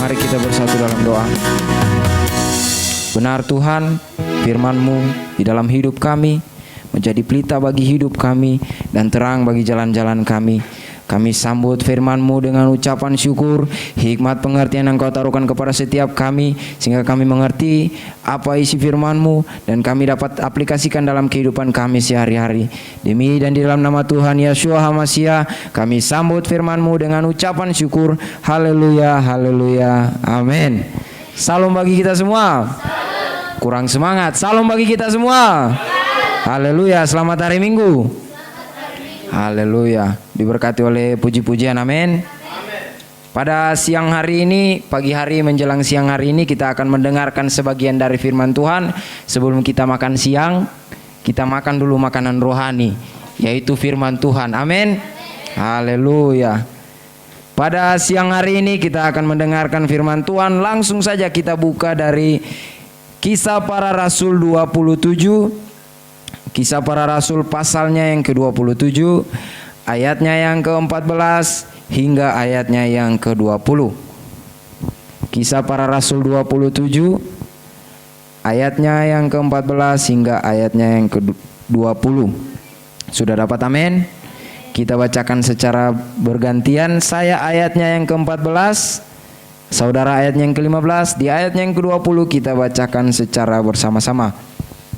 Mari kita bersatu dalam doa. Benar Tuhan, firman-Mu di dalam hidup kami menjadi pelita bagi hidup kami dan terang bagi jalan-jalan kami. Kami sambut firman-Mu dengan ucapan syukur, hikmat pengertian yang Kau taruhkan kepada setiap kami, sehingga kami mengerti apa isi firman-Mu dan kami dapat aplikasikan dalam kehidupan kami sehari-hari. Demi dan di dalam nama Tuhan Yeshua HaMashiach, kami sambut firman-Mu dengan ucapan syukur. Haleluya, haleluya, amin. Salam bagi kita semua. Kurang semangat. Salam bagi kita semua. Haleluya, selamat hari Minggu. Haleluya, diberkati oleh puji-pujian, amin. Pada siang hari ini, pagi hari menjelang siang hari ini, kita akan mendengarkan sebagian dari firman Tuhan. Sebelum kita makan siang, kita makan dulu makanan rohani, yaitu firman Tuhan, amin. Haleluya. Pada siang hari ini kita akan mendengarkan firman Tuhan. Langsung saja kita buka dari Kisah Para Rasul 27. Kisah Para Rasul pasalnya yang ke-27, ayatnya yang ke-14 hingga ayatnya yang ke-20. Kisah Para Rasul 27, ayatnya yang ke-14 hingga ayatnya yang ke-20. Sudah dapat, amin? Kita bacakan secara bergantian. Saya ayatnya yang ke-14, saudara ayatnya yang ke-15. Di ayatnya yang ke-20 kita bacakan secara bersama-sama.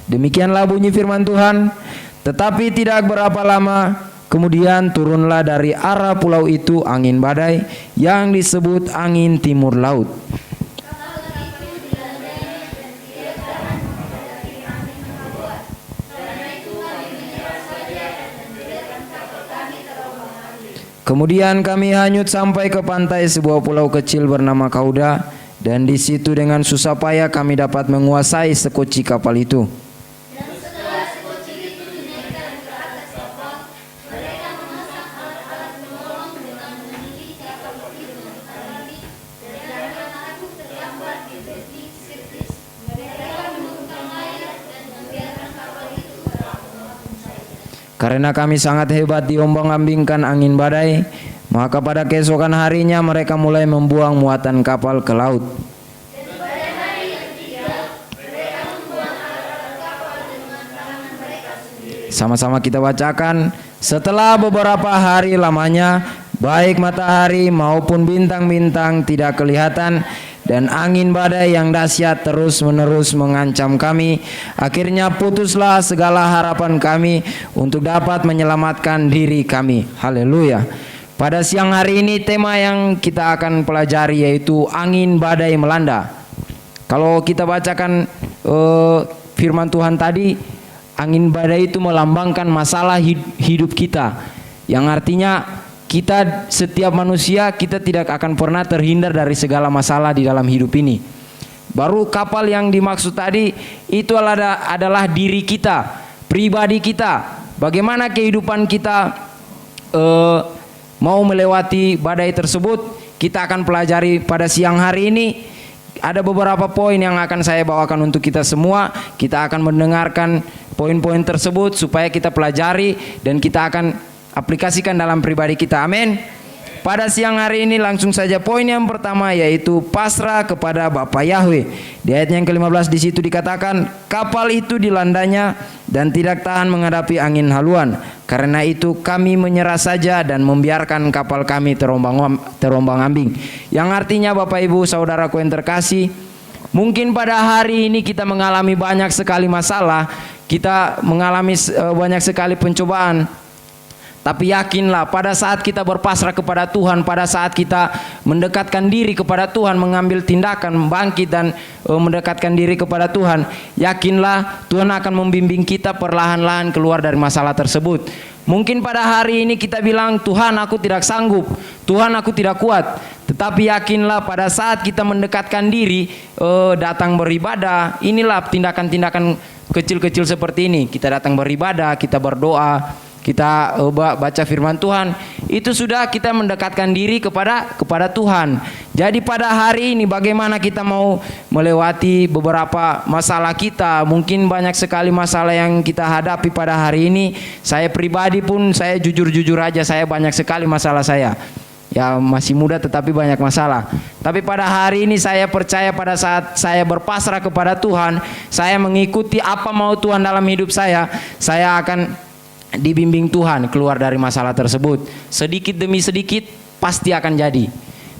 Demikianlah bunyi firman Tuhan. Tetapi tidak berapa lama kemudian turunlah dari arah pulau itu angin badai yang disebut angin timur laut. Kemudian kami hanyut sampai ke pantai sebuah pulau kecil bernama Kauda, dan di situ dengan susah payah kami dapat menguasai sekoci kapal itu. Karena kami sangat hebat diombang-ambingkan angin badai, maka pada keesokan harinya mereka mulai membuang muatan kapal ke laut. Sama-sama kita bacakan. Setelah beberapa hari lamanya, baik matahari maupun bintang-bintang tidak kelihatan, dan angin badai yang dahsyat terus-menerus mengancam kami. Akhirnya putuslah segala harapan kami untuk dapat menyelamatkan diri kami. Haleluya. Pada siang hari ini tema yang kita akan pelajari yaitu angin badai melanda. Kalau kita bacakan firman Tuhan tadi, angin badai itu melambangkan masalah hidup kita, yang artinya kita setiap manusia, kita tidak akan pernah terhindar dari segala masalah di dalam hidup ini. Baru kapal yang dimaksud tadi itu adalah diri kita, pribadi kita. Bagaimana kehidupan kita mau melewati badai tersebut, kita akan pelajari pada siang hari ini. Ada beberapa poin yang akan saya bawakan untuk kita semua. Kita akan mendengarkan poin-poin tersebut supaya kita pelajari dan kita akan aplikasikan dalam pribadi kita, amin. Pada siang hari ini langsung saja poin yang pertama, yaitu pasrah kepada Bapa Yahweh. Di ayat yang ke-15 di situ dikatakan, kapal itu dilandanya dan tidak tahan menghadapi angin haluan. Karena itu kami menyerah saja dan membiarkan kapal kami terombang-ambing. Yang artinya Bapak Ibu saudaraku yang terkasih, mungkin pada hari ini kita mengalami banyak sekali masalah, kita mengalami banyak sekali pencobaan. Tapi yakinlah, pada saat kita berpasrah kepada Tuhan, pada saat kita mendekatkan diri kepada Tuhan, mengambil tindakan bangkit dan mendekatkan diri kepada Tuhan, yakinlah Tuhan akan membimbing kita perlahan-lahan keluar dari masalah tersebut. Mungkin pada hari ini kita bilang, Tuhan aku tidak sanggup, Tuhan aku tidak kuat. Tetapi yakinlah pada saat kita mendekatkan diri, datang beribadah, inilah tindakan-tindakan kecil-kecil seperti ini. Kita datang beribadah, kita berdoa, kita baca firman Tuhan, itu sudah kita mendekatkan diri kepada Tuhan. Jadi pada hari ini bagaimana kita mau melewati beberapa masalah kita. Mungkin banyak sekali masalah yang kita hadapi pada hari ini. Saya pribadi pun, saya jujur-jujur aja, saya banyak sekali masalah saya. Ya masih muda tetapi banyak masalah. Tapi pada hari ini saya percaya pada saat saya berpasrah kepada Tuhan, saya mengikuti apa mau Tuhan dalam hidup saya akan dibimbing Tuhan keluar dari masalah tersebut. Sedikit demi sedikit pasti akan jadi.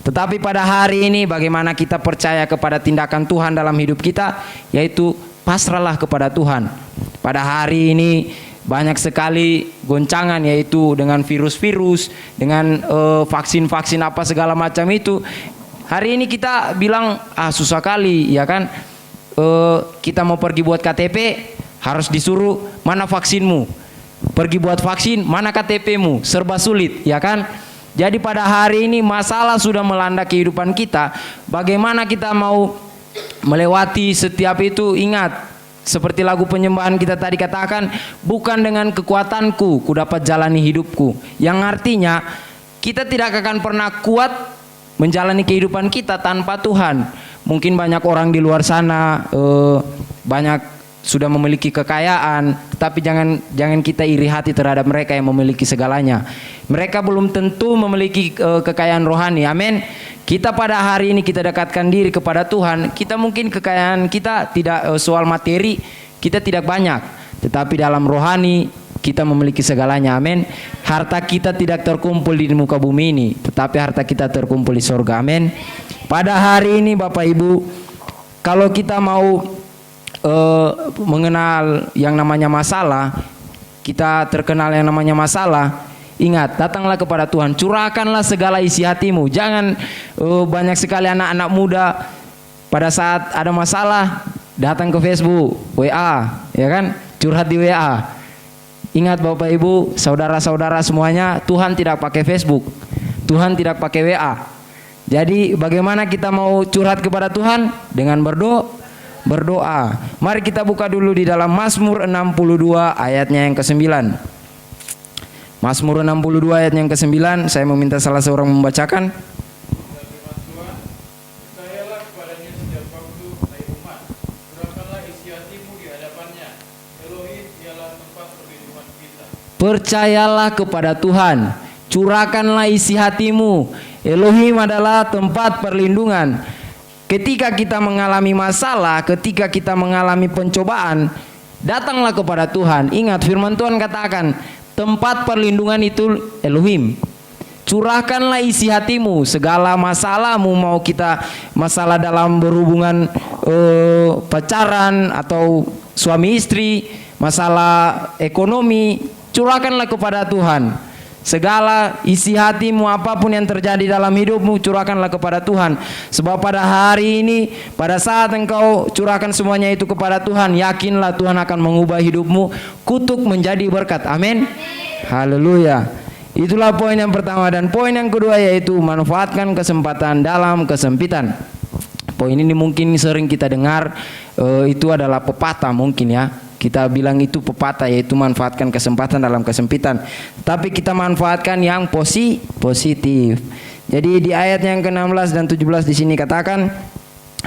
Tetapi pada hari ini bagaimana kita percaya kepada tindakan Tuhan dalam hidup kita, yaitu pasrahlah kepada Tuhan. Pada hari ini banyak sekali goncangan, yaitu dengan virus-virus, dengan vaksin-vaksin apa segala macam itu. Hari ini kita bilang susah kali, ya kan? Kita mau pergi buat KTP harus disuruh mana vaksinmu. Pergi buat vaksin mana KTP-mu, serba sulit, ya kan? Jadi pada hari ini masalah sudah melanda kehidupan kita. Bagaimana kita mau melewati setiap itu? Ingat, seperti lagu penyembahan kita tadi katakan, bukan dengan kekuatanku ku dapat jalani hidupku. Yang artinya kita tidak akan pernah kuat menjalani kehidupan kita tanpa Tuhan. Mungkin banyak orang di luar sana banyak sudah memiliki kekayaan, tetapi jangan kita iri hati terhadap mereka yang memiliki segalanya. Mereka belum tentu memiliki kekayaan rohani. Amin. Kita pada hari ini kita dekatkan diri kepada Tuhan. Kita mungkin kekayaan kita tidak soal materi, kita tidak banyak, tetapi dalam rohani kita memiliki segalanya. Amin. Harta kita tidak terkumpul di muka bumi ini, tetapi harta kita terkumpul di sorga. Amin. Pada hari ini Bapak Ibu, kalau kita mau mengenal yang namanya masalah, kita terkenal yang namanya masalah, ingat, datanglah kepada Tuhan, curahkanlah segala isi hatimu. Jangan banyak sekali anak-anak muda pada saat ada masalah datang ke Facebook, WA, ya kan, curhat di WA. Ingat Bapak Ibu, saudara-saudara semuanya, Tuhan tidak pakai Facebook, Tuhan tidak pakai WA. Jadi bagaimana kita mau curhat kepada Tuhan? Dengan berdoa. Mari kita buka dulu di dalam Mazmur 62 ayatnya yang ke-9. Mazmur 62 ayat yang ke-9, saya meminta salah seorang membacakan. Percayalah kepada Tuhan, curahkanlah isi hatimu. Elohim adalah tempat perlindungan. Ketika kita mengalami masalah, ketika kita mengalami pencobaan, datanglah kepada Tuhan. Ingat firman Tuhan katakan, tempat perlindungan itu Elohim. Curahkanlah isi hatimu, segala masalahmu, mau kita masalah dalam berhubungan pacaran atau suami istri, masalah ekonomi, curahkanlah kepada Tuhan. Segala isi hatimu, apapun yang terjadi dalam hidupmu, curahkanlah kepada Tuhan. Sebab pada hari ini, pada saat engkau curahkan semuanya itu kepada Tuhan, yakinlah Tuhan akan mengubah hidupmu, kutuk menjadi berkat. Amin. Haleluya. Itulah poin yang pertama. Dan poin yang kedua yaitu manfaatkan kesempatan dalam kesempitan. Poin ini mungkin sering kita dengar, itu adalah pepatah mungkin ya. Kita bilang itu pepatah, yaitu manfaatkan kesempatan dalam kesempitan. Tapi kita manfaatkan yang positif. Jadi di ayat yang ke-16 dan 17 di sini katakan,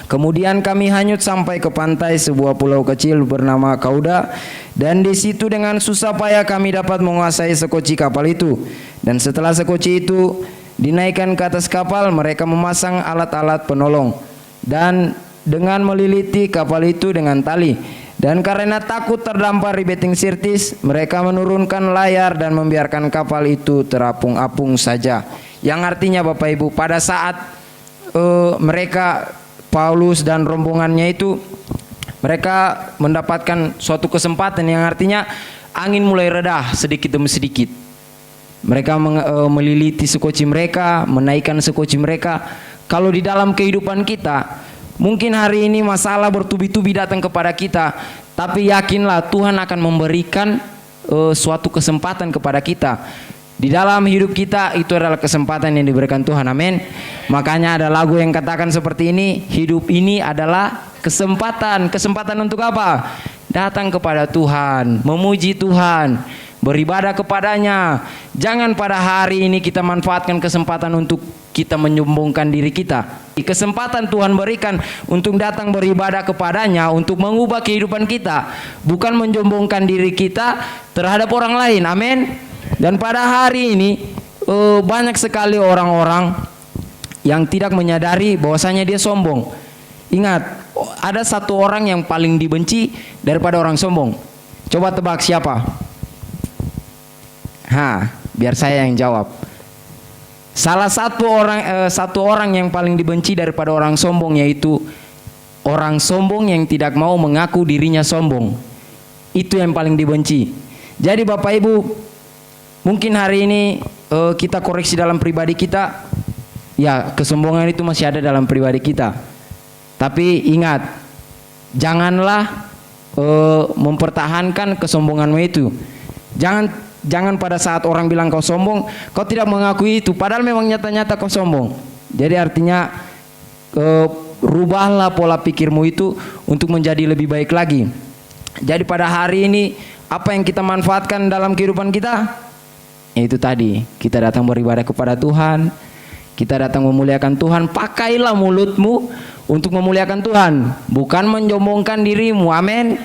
kemudian kami hanyut sampai ke pantai sebuah pulau kecil bernama Kauda, dan di situ dengan susah payah kami dapat menguasai sekoci kapal itu. Dan setelah sekoci itu dinaikkan ke atas kapal, mereka memasang alat-alat penolong dan dengan meliliti kapal itu dengan tali. Dan karena takut terdampar di beting Sirtis, mereka menurunkan layar dan membiarkan kapal itu terapung-apung saja. Yang artinya Bapak Ibu, pada saat mereka, Paulus dan rombongannya itu, mereka mendapatkan suatu kesempatan yang artinya angin mulai reda sedikit demi sedikit. Mereka meliliti sekoci mereka, menaikkan sekoci mereka. Kalau di dalam kehidupan kita, mungkin hari ini masalah bertubi-tubi datang kepada kita, tapi yakinlah Tuhan akan memberikan suatu kesempatan kepada kita. Di dalam hidup kita itu adalah kesempatan yang diberikan Tuhan. Amin. Makanya ada lagu yang katakan seperti ini, hidup ini adalah kesempatan. Kesempatan untuk apa? Datang kepada Tuhan, memuji Tuhan, beribadah kepadanya. Jangan pada hari ini kita manfaatkan kesempatan untuk kita menyombongkan diri kita. Kesempatan Tuhan berikan untuk datang beribadah kepadanya, untuk mengubah kehidupan kita, bukan menyombongkan diri kita terhadap orang lain. Amin. Dan pada hari ini banyak sekali orang-orang yang tidak menyadari bahwasanya dia sombong. Ingat, ada satu orang yang paling dibenci daripada orang sombong. Coba tebak siapa? Biar saya yang jawab. Salah satu orang yang paling dibenci daripada orang sombong, yaitu orang sombong yang tidak mau mengaku dirinya sombong. Itu yang paling dibenci. Jadi Bapak Ibu, mungkin hari ini kita koreksi dalam pribadi kita. Ya, kesombongan itu masih ada dalam pribadi kita. Tapi ingat, janganlah mempertahankan kesombonganmu itu. Jangan pada saat orang bilang kau sombong, kau tidak mengakui itu, padahal memang nyata-nyata kau sombong. Jadi artinya rubahlah pola pikirmu itu untuk menjadi lebih baik lagi. Jadi pada hari ini apa yang kita manfaatkan dalam kehidupan kita? Itu tadi, kita datang beribadah kepada Tuhan, kita datang memuliakan Tuhan. Pakailah mulutmu untuk memuliakan Tuhan, bukan menyombongkan dirimu. Amin.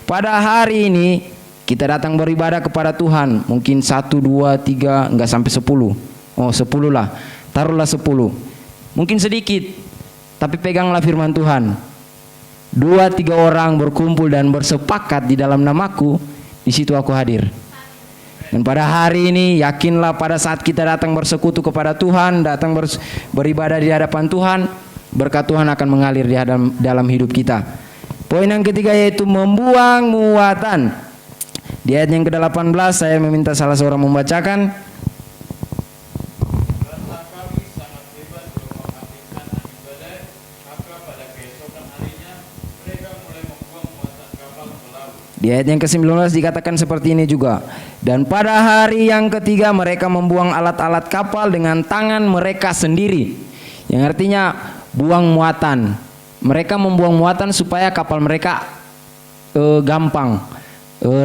Pada hari ini kita datang beribadah kepada Tuhan. Mungkin 1, 2, 3, enggak sampai 10. 10 lah. Taruhlah 10. Mungkin sedikit, tapi peganglah firman Tuhan. 2, 3 orang berkumpul dan bersepakat di dalam namaku, di situ aku hadir. Dan pada hari ini yakinlah, pada saat kita datang bersekutu kepada Tuhan, datang beribadah di hadapan Tuhan, berkat Tuhan akan mengalir di dalam hidup kita. Poin yang ketiga yaitu membuang muatan. Di ayat yang ke-18 saya meminta salah seorang membacakan. Di ayat yang ke-19 dikatakan seperti ini juga. Dan pada hari yang ketiga mereka membuang alat-alat kapal dengan tangan mereka sendiri. Yang artinya buang muatan. Mereka membuang muatan supaya kapal mereka gampang,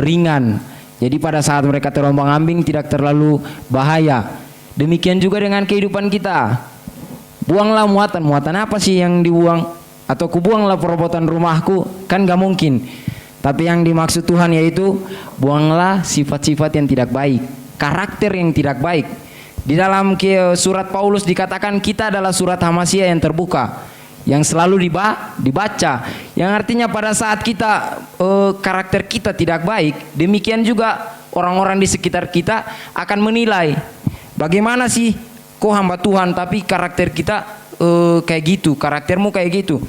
ringan. Jadi pada saat mereka terombang-ambing tidak terlalu bahaya. Demikian juga dengan kehidupan kita. Buanglah muatan. Muatan apa sih yang dibuang? Atau kubuanglah perobotan rumahku? Kan gak mungkin. Tapi yang dimaksud Tuhan yaitu buanglah sifat-sifat yang tidak baik, karakter yang tidak baik. Di dalam surat Paulus dikatakan kita adalah surat Hamasia yang terbuka, yang selalu dibaca. Yang artinya pada saat kita karakter kita tidak baik, demikian juga orang-orang di sekitar kita akan menilai. Bagaimana sih kok hamba Tuhan tapi karakter kita kayak gitu, karaktermu kayak gitu.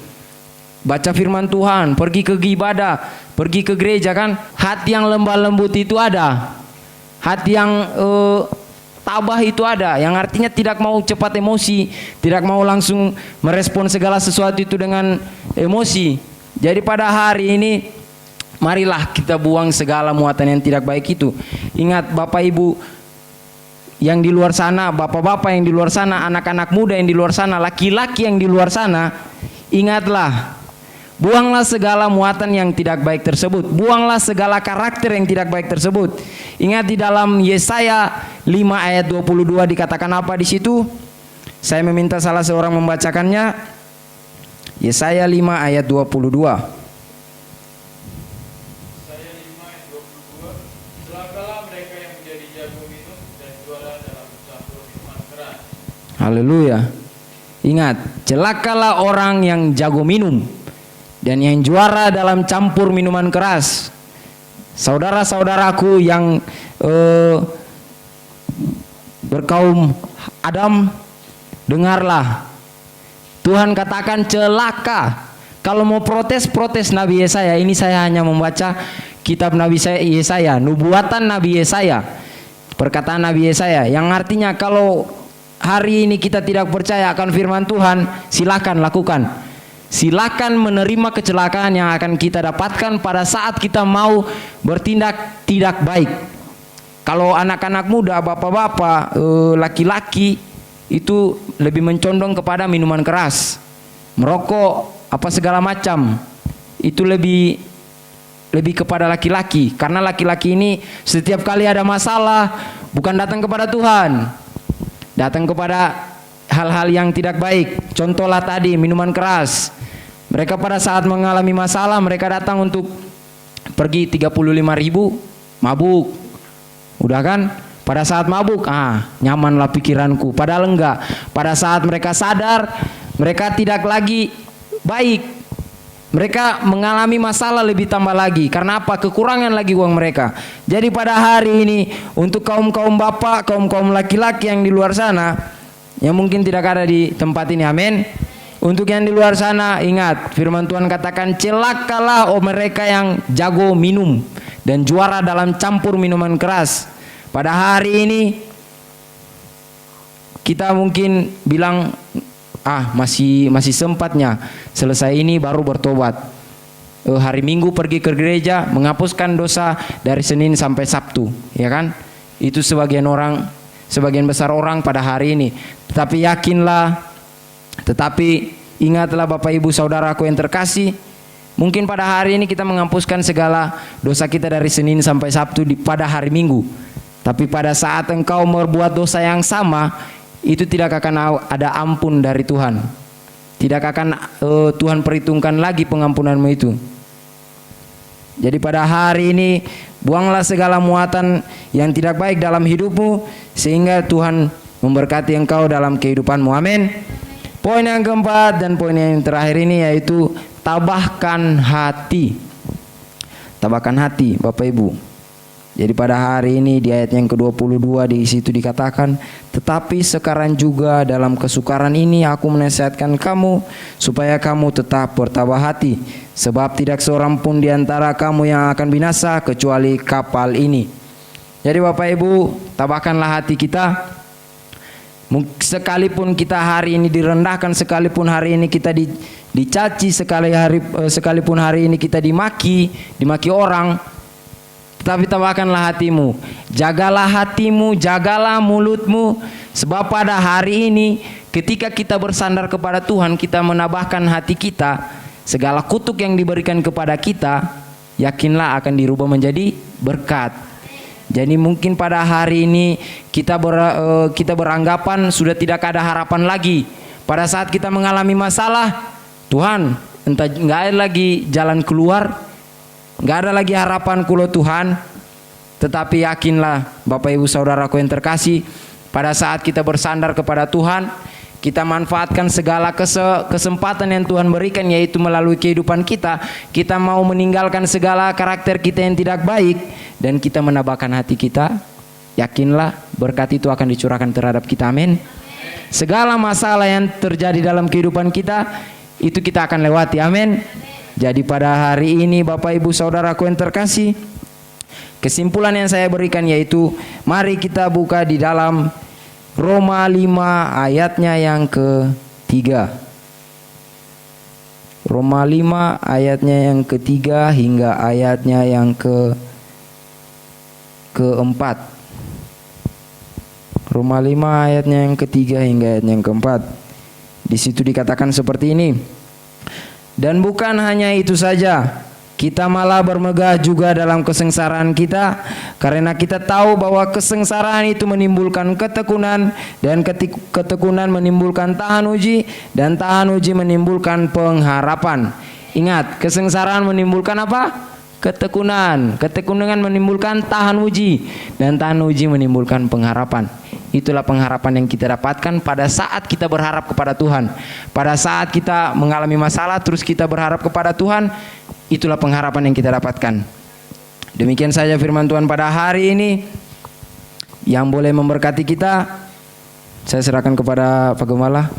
Baca firman Tuhan, pergi ke ibadah, pergi ke gereja kan. Hati yang lembah lembut itu ada. Hati yang tabah itu ada. Yang artinya tidak mau cepat emosi, tidak mau langsung merespon segala sesuatu itu dengan emosi. Jadi pada hari ini marilah kita buang segala muatan yang tidak baik itu. Ingat Bapak Ibu yang di luar sana, bapak-bapak yang di luar sana, anak-anak muda yang di luar sana, laki-laki yang di luar sana, ingatlah, buanglah segala muatan yang tidak baik tersebut. Buanglah segala karakter yang tidak baik tersebut. Ingat di dalam Yesaya 5 ayat 22 dikatakan apa di situ? Saya meminta salah seorang membacakannya. Yesaya 5 ayat 22. Haleluya. Ingat, celakalah orang yang jago minum dan yang juara dalam campur minuman keras. Saudara-saudaraku yang berkaum Adam, dengarlah. Tuhan katakan celaka. Kalau mau protes Nabi Yesaya. Ini saya hanya membaca kitab Nabi Yesaya, nubuatan Nabi Yesaya, perkataan Nabi Yesaya, yang artinya kalau hari ini kita tidak percaya akan firman Tuhan, silakan lakukan. Silakan menerima kecelakaan yang akan kita dapatkan pada saat kita mau bertindak tidak baik. Kalau anak-anak muda, bapak-bapak, laki-laki itu lebih mencondong kepada minuman keras, merokok, apa segala macam. Itu lebih kepada laki-laki, karena laki-laki ini setiap kali ada masalah bukan datang kepada Tuhan, datang kepada hal-hal yang tidak baik. Contohlah tadi minuman keras. Mereka pada saat mengalami masalah, mereka datang untuk pergi 35.000 mabuk. Udah kan? Pada saat mabuk, nyamanlah pikiranku. Padahal enggak. Pada saat mereka sadar, mereka tidak lagi baik. Mereka mengalami masalah lebih tambah lagi. Karena apa? Kekurangan lagi uang mereka. Jadi pada hari ini, untuk kaum-kaum bapak, kaum-kaum laki-laki yang di luar sana, yang mungkin tidak ada di tempat ini, amin. Untuk yang di luar sana, ingat, firman Tuhan katakan, celakalah mereka yang jago minum dan juara dalam campur minuman keras. Pada hari ini kita mungkin bilang, masih sempatnya, selesai ini baru bertobat. Hari Minggu pergi ke gereja, menghapuskan dosa dari Senin sampai Sabtu, ya kan? Itu sebagian besar orang pada hari ini. Tetapi ingatlah Bapak Ibu Saudaraku yang terkasih, mungkin pada hari ini kita menghapuskan segala dosa kita dari Senin sampai Sabtu pada hari Minggu. Tapi pada saat engkau berbuat dosa yang sama, itu tidak akan ada ampun dari Tuhan. Tidak akan Tuhan perhitungkan lagi pengampunanmu itu. Jadi pada hari ini, buanglah segala muatan yang tidak baik dalam hidupmu, sehingga Tuhan memberkati engkau dalam kehidupanmu. Amin. Poin yang keempat dan poin yang terakhir ini yaitu tabahkan hati. Tabahkan hati, Bapak Ibu. Jadi pada hari ini di ayat yang ke-22 di situ dikatakan, tetapi sekarang juga dalam kesukaran ini aku menasihatkan kamu supaya kamu tetap bertabah hati, sebab tidak seorang pun di antara kamu yang akan binasa kecuali kapal ini. Jadi Bapak Ibu, tabahkanlah hati kita. Sekalipun kita hari ini direndahkan, sekalipun hari ini kita dicaci, sekalipun hari ini kita dimaki orang, tapi tabahkanlah hatimu. Jagalah hatimu, jagalah mulutmu, sebab pada hari ini ketika kita bersandar kepada Tuhan, kita menambahkan hati kita, segala kutuk yang diberikan kepada kita, yakinlah akan dirubah menjadi berkat. Jadi mungkin pada hari ini kita beranggapan sudah tidak ada harapan lagi. Pada saat kita mengalami masalah, Tuhan, entah nggak ada lagi jalan keluar, nggak ada lagi harapan kulo Tuhan. Tetapi yakinlah Bapak Ibu Saudaraku yang terkasih, pada saat kita bersandar kepada Tuhan, kita manfaatkan segala kesempatan yang Tuhan berikan, yaitu melalui kehidupan kita. Kita mau meninggalkan segala karakter kita yang tidak baik, dan kita menambahkan hati kita. Yakinlah berkat itu akan dicurahkan terhadap kita, amin. Segala masalah yang terjadi dalam kehidupan kita, itu kita akan lewati, amin. Jadi pada hari ini Bapak Ibu Saudaraku yang terkasih, kesimpulan yang saya berikan yaitu, mari kita buka di dalam Roma 5 ayatnya yang ke-3. Roma 5 ayatnya yang ke-3 hingga ayatnya yang ke-4. Roma 5 ayatnya yang ke-3 hingga ayatnya yang ke-4. Di situ dikatakan seperti ini. Dan bukan hanya itu saja, kita malah bermegah juga dalam kesengsaraan kita, karena kita tahu bahwa kesengsaraan itu menimbulkan ketekunan, dan ketekunan menimbulkan tahan uji, dan tahan uji menimbulkan pengharapan. Ingat, kesengsaraan menimbulkan apa? Ketekunan. Ketekunan menimbulkan tahan uji, dan tahan uji menimbulkan pengharapan. Itulah pengharapan yang kita dapatkan pada saat kita berharap kepada Tuhan. Pada saat kita mengalami masalah terus kita berharap kepada Tuhan, itulah pengharapan yang kita dapatkan. Demikian saja firman Tuhan pada hari ini yang boleh memberkati kita. Saya serahkan kepada Pak Gembala.